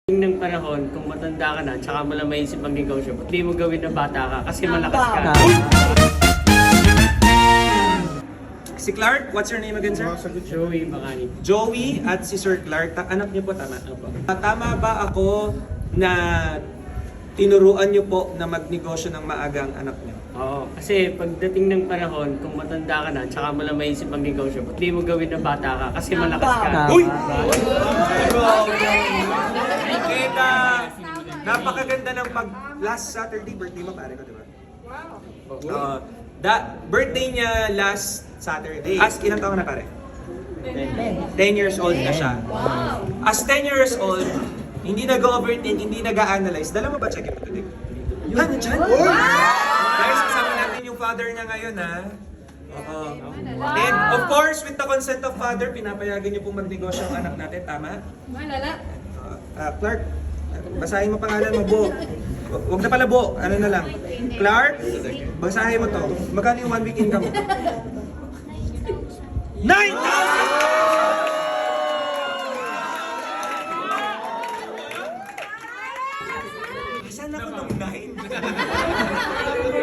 Ng panahon, kung matanda ka na, tsaka mo lang maisip ang negosyo, hindi mo gawin na bata ka kasi malakas ka. Si Clark, what's your name again, sir? Joey Bakani. Joey at si Sir Clark, anak niyo po, tama? Tama ba ako na tinuruan niyo po na magnegosyo ng maaga ang anak niyo? Oo, kasi pagdating ng panahon, kung matanda ka na, tsaka mo lang maisip ang negosyo, hindi mo gawin na bata ka kasi malakas ka. Uy! Kita, napakaganda ng last Saturday, birthday mo pare ko, di ba? Wow! Birthday niya last Saturday. As ilang taon na pare? 10 years old na siya. As 10 years old, hindi nag-overthink, hindi nag-analyze. Dala mo ba check it today? Ha, nandiyan? Guys, kasama natin yung father niya ngayon, ha? Oo. And of course, with the consent of father, pinapayagan niyo pong magnegosyo ang anak natin, tama? Malala. Clark, basahin mo pangalan mo, Bo. Huwag na pala, Bo. Ano na lang. Clark, basahin mo to. Magkano yung 1 week income mo? 9,000! Saan ako nung 9?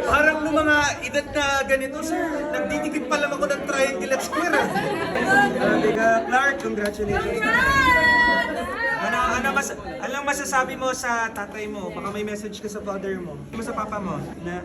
Parang nung mga edad na ganito, sir, nagtitikit pa lang ako ng triangle at square. Clark, congratulations. Anong masasabi mo sa tatay mo? Baka may message ka sa father mo. Sa papa mo? Na,